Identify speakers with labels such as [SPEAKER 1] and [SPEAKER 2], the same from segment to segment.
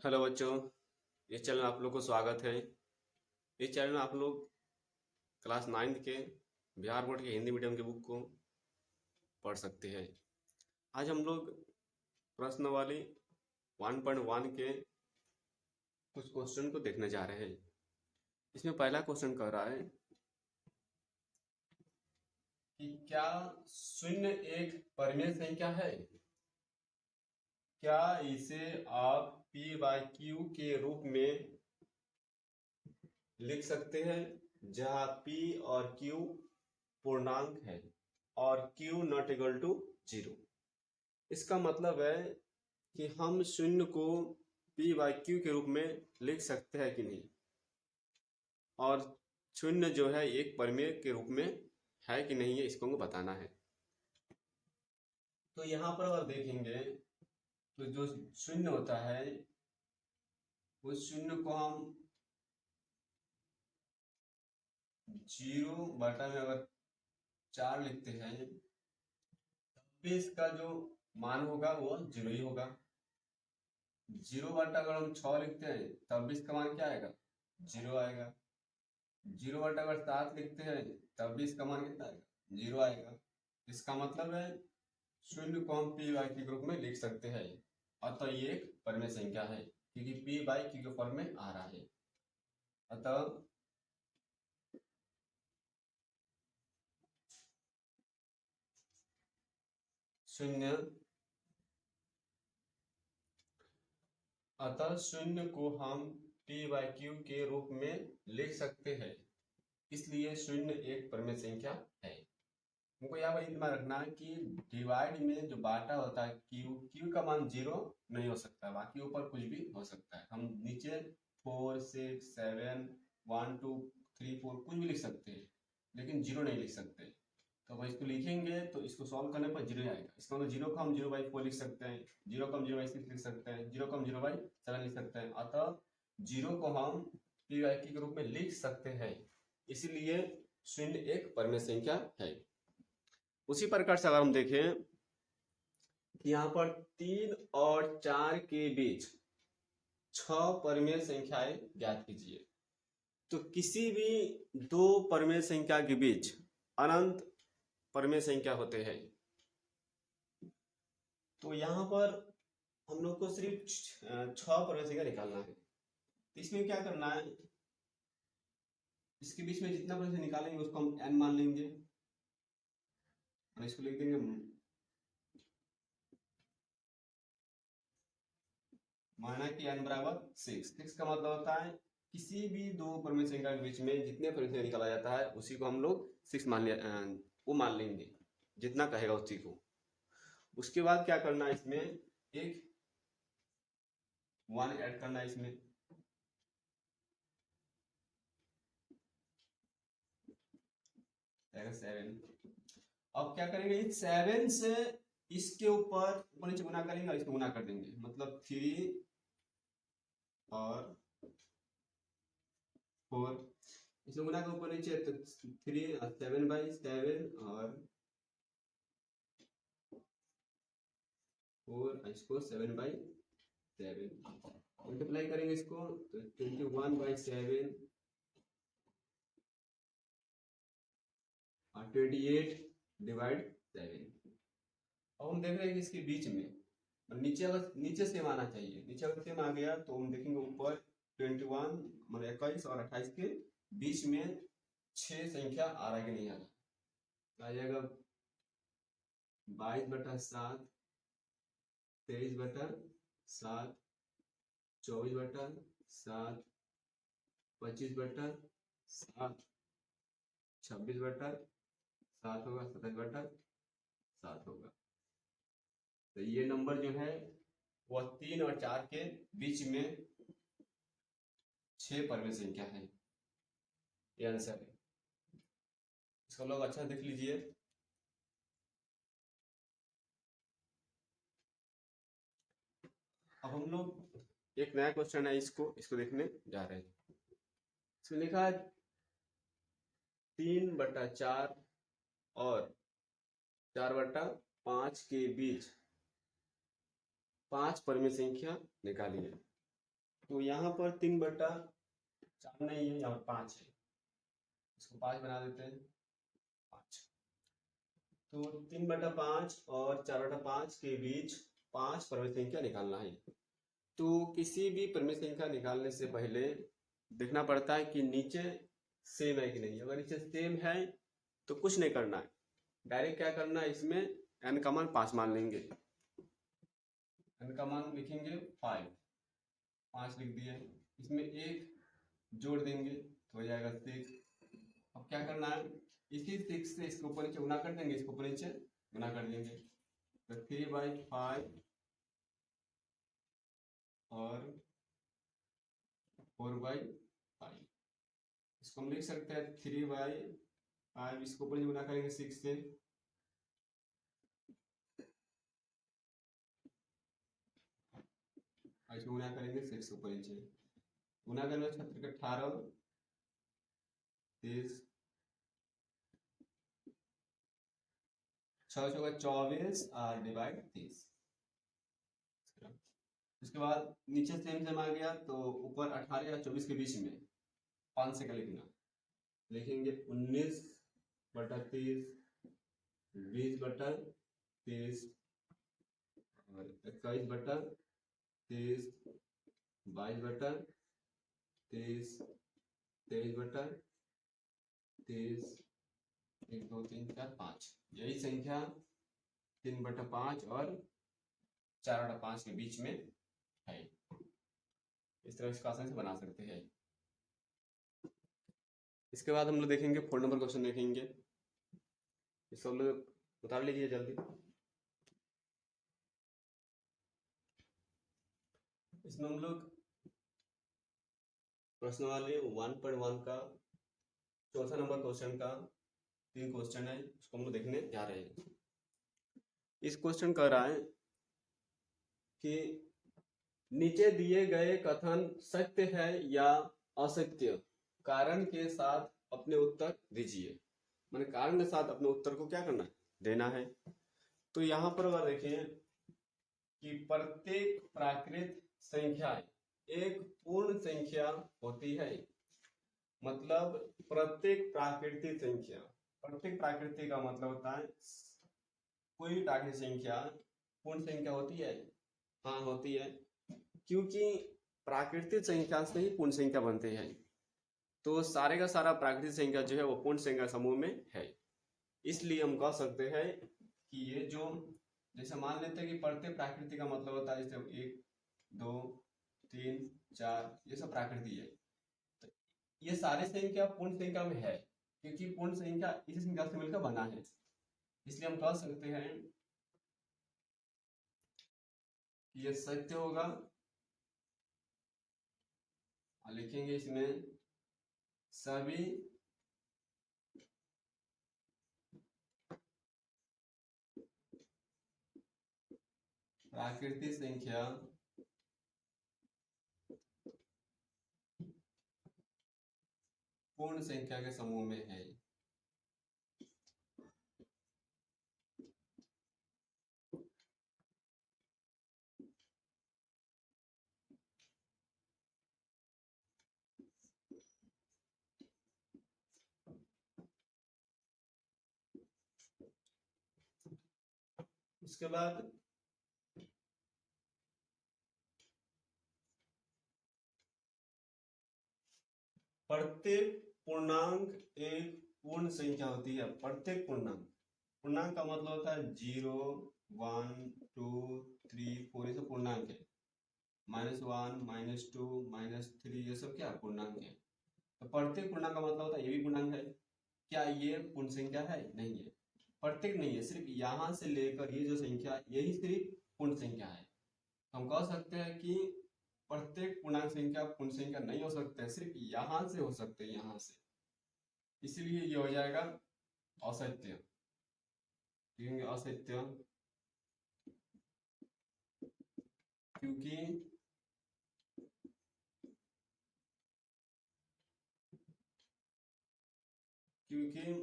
[SPEAKER 1] Hello बच्चों, इस channel में आप लोग को स्वागत है। इस चैनल में आप लोग क्लास 9 के बिहार बोर्ड के हिंदी मीडियम की बुक को पढ़ सकते हैं। आज हम लोग प्रश्नावली 1.1 के कुछ क्वेश्चन को देखने जा रहे हैं। इसमें पहला क्वेश्चन कह रहा है कि क्या शून्य एक परिमेय संख्या है? क्या इसे आप p/q के रूप में लिख सकते हैं, जहां p और q पूर्णांक है और q नॉट इक्वल टू 0। इसका मतलब है कि हम शून्य को p/q के रूप में लिख सकते हैं कि नहीं, और शून्य जो है एक परिमेय के रूप में है कि नहीं है, इसको हमको बताना है। तो यहाँ पर अगर देखेंगे तो जो शून्य होता है उस शून्य को हम 0 में अगर 4 लिखते हैं तब भी इसका जो मान होगा वो 0 ही होगा। 0 अगर हम 6 लिखते हैं तब भी इसका मान क्या आएगा? 0 आएगा। 0 अगर 7 लिखते हैं तब भी इसका मान कितना आएगा? 0 आएगा। इसका मतलब है शून्य को हम p/q के रूप में लिख सकते हैं, अतः ये एक परिमेय संख्या है क्योंकि p/q के फॉर्म में आ रहा है। अतः शून्य शून्य को हम p/q के रूप में लिख सकते हैं, इसलिए शून्य एक परिमेय संख्या है। हमको यहाँ पर दिमाग रखना है कि डिवाइड में जो बाटा होता है क्यू का मान 0 नहीं हो सकता, बाकी ऊपर कुछ भी हो सकता है। हम नीचे 4 6 7 1 2 3 4 कुछ भी लिख सकते हैं, लेकिन 0 नहीं लिख सकते। तो अब इसको लिखेंगे तो इसको सॉल्व करने पर 0 आएगा। इसका मतलब 0 को हम 0/4 लिख सकते हैं, 0 को हम 0/6 लिख सकते हैं, 0 को हम 0/7 लिख सकते हैं। अतः 0 को हम p/q के रूप में लिख सकते हैं, इसीलिए शून्य एक परिमेय संख्या है। उसी प्रकार से अगर हम देखें कि यहाँ पर 3 और 4 के बीच 6 परिमेय संख्याएं ज्ञात कीजिए। तो किसी भी दो परिमेय संख्या के बीच अनंत परिमेय संख्या होते हैं। तो यहाँ पर हम लोग को सिर्फ 6 परिमेय संख्या निकालना है। तो इसमें क्या करना है, इसके बीच में जितना परिमेय निकालेंगे उसको हम n मान लेंगे और इसको लिख देंगे माना कि n बराबर 6। 6 का मतलब होता है किसी भी दो परिमेय संख्या के बीच में जितने परिमेय संख्या निकाला जाता है उसी को हम लोग 6 मान लिया, वो मान लेंगे जितना कहेगा उसी को। उसके बाद क्या करना है, इसमें एक 1 ऐड करना है इसमें। 7। अब क्या करेंगे, 7 से इसके ऊपर नीचे गुना करेंगे और इसको गुना कर देंगे, मतलब 3 और 4। इसको गुना के ऊपर नीचे तो 3 7/7 और 4, इसको 7/7 मल्टीप्लाई करेंगे इसको तो 21/7 और 28/7। अब हम देख रहे हैं कि इसके बीच में नीचे अगर नीचे सेम आना चाहिए, नीचे अगर सेम आ गया तो हम देखेंगे ऊपर 21 मतलब 21 और 28 के बीच में 6 संख्या आ रहा है कि नहीं आ रहा। आ जाएगा 22/7, 23/7, 24/7, 25/7, 26/7 होगा, 27/7 होगा। तो ये नंबर जो है वह 3 और 4 के बीच में 6 परिमेय संख्या है। ये आंसर है। इसको लोग अच्छा देख लीजिए। अब हम लोग एक नया क्वेश्चन है, इसको देखने जा रहे हैं। इसमें लिखा है 3/4 और 4/5 के बीच 5 परिमेय संख्या निकालिए। तो यहाँ पर 3/4 नहीं है, यहाँ 5 है, इसको 5 बना देते हैं, 5। तो 3/5 और 4/5 के बीच 5 परिमित संख्या निकालना है। तो किसी भी परिमित संख्या निकालने से पहले देखना पड़ता है कि नीचे सेम है कि नहीं। अगर नीचे सेम है तो कुछ नहीं करना है, डायरेक्ट क्या करना है, इसमें n का मान 5 मान लेंगे, n का मान लिखेंगे 5 लिख दिए, इसमें 1 जोड़ देंगे तो हो जाएगा 6। अब क्या करना है, इसी 6 से इसके ऊपर नीचे गुना कर देंगे, इसके ऊपर नीचे गुना कर देंगे, तो 3/5 और 4/5। इसको हम लिख सकते हैं 3/5, इसको ऊपर गुना करेंगे 6 से, इसको गुना करेंगे 6 ऊपर नीचे, गुना करने 18 30 6 × 24 और डिवाइड 30। उसके बाद नीचे सेम आ गया तो ऊपर 18 या 24 के बीच में 5 से का लिखना, लिखेंगे 19/30, 20/30 और 21/30, 22/30, 23/30, 1 2 3 4 5। यही संख्या 3/5 और 4/5 के बीच में है। इस तरह इसका आसानी से बना सकते हैं। इसके बाद हम लोग देखेंगे 4 नंबर क्वेश्चन देखेंगे, इसको हम लोग उतार लीजिए जल्दी। इसमें हम लोग प्रश्न वाले 1.1 का 4था नंबर क्वेश्चन का 3 क्वेश्चन है, उसको हम लोग देखने जा रहे हैं। इस क्वेश्चन कह रहा है कि नीचे दिए गए कथन सत्य है या असत्य, कारण के साथ अपने उत्तर दीजिए। मैंने कारण के साथ अपने उत्तर को क्या करना है, देना है। तो यहाँ पर अगर देखें कि प्रत्येक प्राकृत संख्या एक पूर्ण संख्या होती है, मतलब प्रत्येक प्राकृतिक संख्या, प्रत्येक प्राकृतिक का मतलब होता है कोई प्राकृतिक संख्या पूर्ण संख्या होती है, हाँ होती है, क्योंकि प्राकृतिक संख्या से ही पूर्ण संख्या बनते हैं। तो सारे का सारा प्राकृतिक संख्या जो है वो पूर्ण संख्या समूह में है। इसलिए हम कह सकते हैं कि ये जो, जैसे मान लेते हैं कि प्रत्येक प्राकृतिक का मतलब होता है जैसे 1 2 3 4, ये सब प्राकृतिक है। तो ये सारे संख्या पूर्ण संख्या में है, क्योंकि पूर्ण संख्या इसी संख्या से मिलकर बना है। इसलिए हम कह सकते हैं कि ये सत्य होगा। लिखेंगे इसमें सभी प्राकृतिक संख्या पूर्ण संख्या के समूह में है। उसके बाद प्रत्येक पूर्णांक एक पूर्ण संख्या होती है। प्रत्येक पूर्णांक, पूर्णांक का मतलब होता है 0 1 2 3 4, ये सब पूर्णांक है। -1 -2 -3, ये सब क्या पूर्णांक है। तो प्रत्येक पूर्णांक का मतलब होता है ये भी पूर्णांक है। क्या ये पूर्ण संख्या है? नहीं है, प्रत्येक नहीं है, सिर्फ यहां से लेकर ये जो संख्या यही सिर्फ पूर्ण संख्या है। हम कह सकते हैं कि प्रत्येक पूर्णांक संख्या पूर्ण संख्या नहीं हो सकते, सिर्फ यहां से हो सकते हैं, यहां से। इसलिए ये हो जाएगा असत्य, असत्य, क्योंकि क्योंकि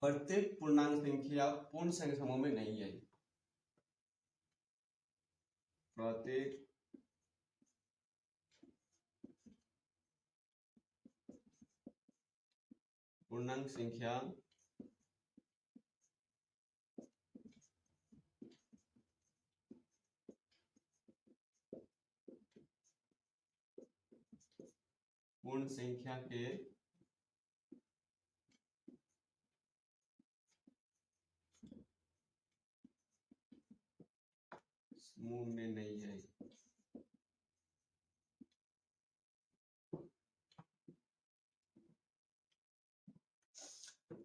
[SPEAKER 1] प्रत्येक पूर्णांक संख्या पूर्ण संख्या समूह में नहीं है। प्रत्येक पूर्णांक संख्या पूर्ण संख्या के समूह में नहीं है।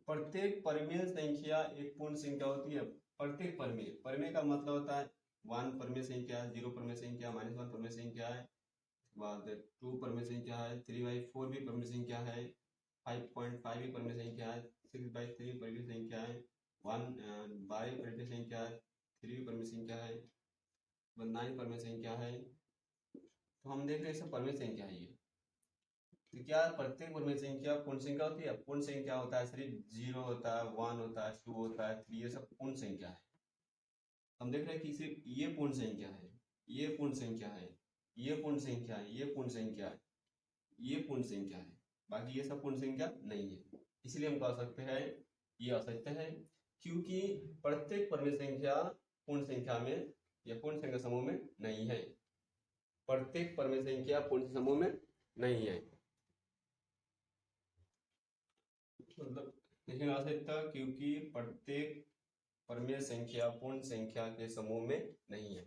[SPEAKER 1] प्रत्येक परिमेय संख्या एक पूर्ण संख्या होती है। प्रत्येक परिमेय का मतलब होता है 1 परिमेय संख्या, 0 परिमेय संख्या, -1 परिमेय संख्या है, बाद 2 परिमेय संख्या है, 3/4 भी परिमेय संख्या है, 5.5 भी परिमेय संख्या है, 6/3 परिमेय संख्या है, 12 परिमेय संख्या है, 3 परिमेय संख्या है, 9 परिमेय संख्या है। तो हम देख रहे हैं सब परिमेय संख्या है। ये तो क्या प्रत्येक परिमेय संख्या पूर्ण संख्या होती है? पूर्ण संख्या होता है सिर्फ 0 होता है, 1 होता है, 2 होता है, 3, ये सब पूर्ण संख्या है। हम देख रहे हैं कि सिर्फ ये पूर्ण संख्या है, ये पूर्ण संख्या है, ये पूर्ण संख्या है, ये पूर्ण संख्या है, ये पूर्ण संख्या है, बाकी ये सब पूर्ण संख्या नहीं है। इसलिए हम कह सकते हैं ये असत्य है, क्योंकि प्रत्येक परिमेय संख्या पूर्ण संख्या में या पूर्ण संख्या समूह में नहीं है। प्रत्येक परिमेय संख्या पूर्ण समूह में नहीं है, मतलब नहीं आ सकता, क्योंकि प्रत्येक परिमेय संख्या पूर्ण संख्या के समूह में नहीं है।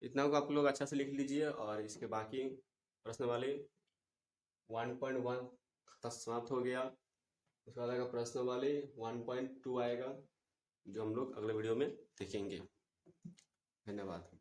[SPEAKER 1] इतना को आप लोग अच्छा से लिख लीजिए और इसके बाकी प्रश्न वाले 1.1 समाप्त हो गया। उसके बाद आएगा प्रश्न वाले 1.2 आएगा, जो हम लोग अगले वीडियो में देखेंगे। धन्यवाद।